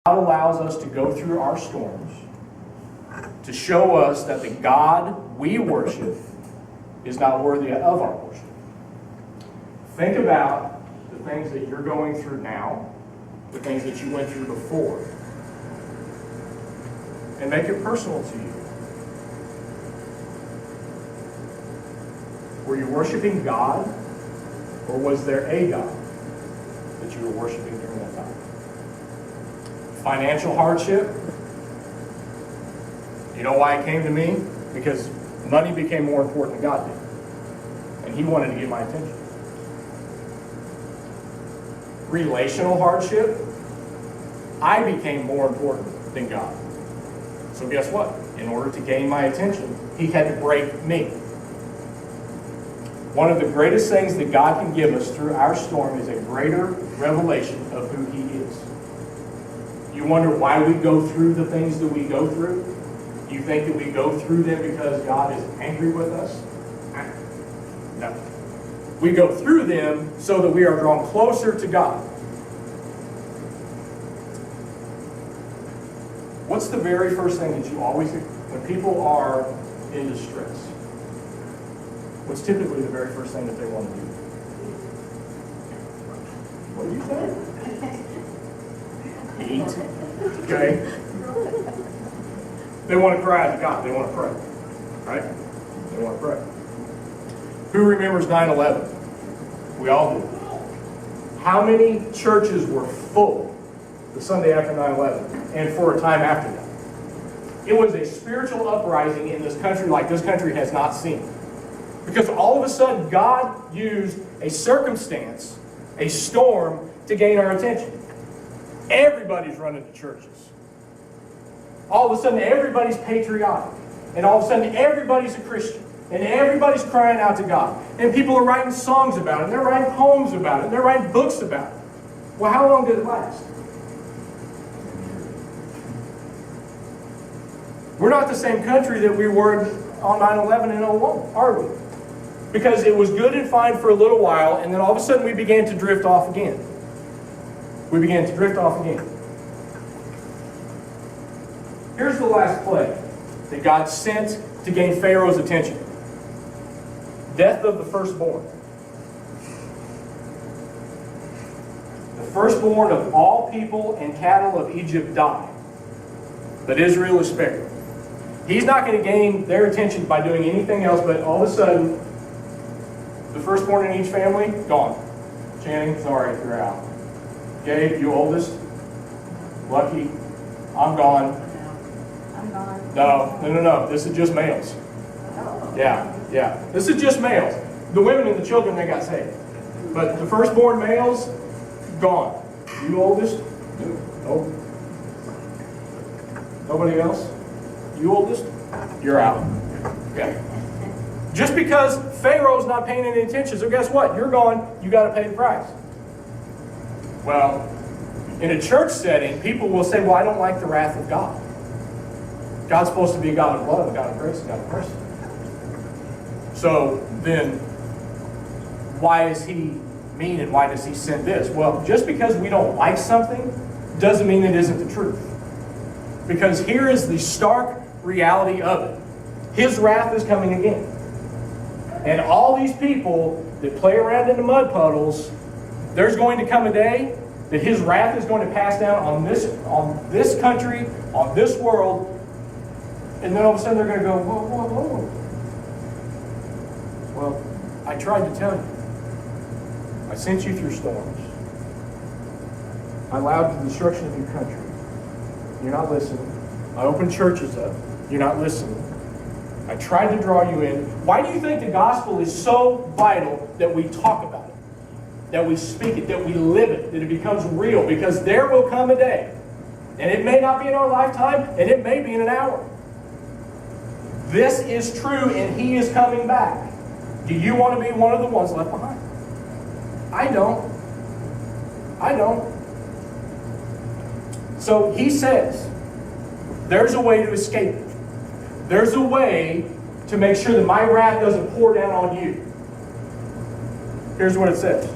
God allows us to go through our storms to show us that the God we worship is not worthy of our worship. Think about the things that you're going through now, the things that you went through before, and make it personal to you. Were you worshiping God, or was there a God that you were worshiping during that time? Financial hardship. You know why it came to me? Because money became more important than God did. And He wanted to get my attention. Relational hardship. I became more important than God. So guess what? In order to gain my attention, He had to break me. One of the greatest things that God can give us through our storm is a greater revelation of who He is. You wonder why we go through the things that we go through? You think that we go through them because God is angry with us? No. We go through them so that we are drawn closer to God. What's the very first thing that you always do when people are in distress? What's typically the very first thing that they want to do? What do you say? Eat. Okay? They want to cry to God. They want to pray. Right? They want to pray. Who remembers 9/11? We all do. How many churches were full the Sunday after 9/11 and for a time after that? It was a spiritual uprising in this country like this country has not seen. Because all of a sudden, God used a circumstance, a storm, to gain our attention. Everybody's running to churches. All of a sudden, everybody's patriotic. And all of a sudden, everybody's a Christian. And everybody's crying out to God. And people are writing songs about it. And they're writing poems about it. And they're writing books about it. Well, how long did it last? We're not the same country that we were on 9/11 and 01, are we? Because it was good and fine for a little while, and then all of a sudden we began to drift off again. We began to drift off again. Here's the last plague that God sent to gain Pharaoh's attention. Death of the firstborn. The firstborn of all people and cattle of Egypt died, but Israel is spared. He's not going to gain their attention by doing anything else, but all of a sudden, the firstborn in each family, gone. Channing, sorry, you're out. Gabe, you oldest. Lucky, I'm gone. I'm gone. No. This is just males. Yeah. This is just males. The women and the children, they got saved. But the firstborn males, gone. You oldest? Nope. Nobody else? You oldest? You're out. Okay. Just because Pharaoh's not paying any attention, so guess what? You're gone. You got to pay the price. Well, in a church setting, people will say, well, I don't like the wrath of God. God's supposed to be a God of love, a God of grace, a God of mercy. So then, why is He mean and why does He send this? Well, just because we don't like something doesn't mean it isn't the truth. Because here is the stark reality of it. His wrath is coming again. And all these people that play around in the mud puddles, there's going to come a day that His wrath is going to pass down on this country, on this world, and then all of a sudden they're going to go, whoa. Well, I tried to tell you. I sent you through storms. I allowed the destruction of your country. You're not listening. I opened churches up. You're not listening. I tried to draw you in. Why do you think the gospel is so vital that we talk about it? That we speak it, that we live it, that it becomes real? Because there will come a day, and it may not be in our lifetime, and it may be in an hour. This is true, and He is coming back. Do you want to be one of the ones left behind? I don't. So He says, there's a way to escape it. There's a way to make sure that my wrath doesn't pour down on you. Here's what it says.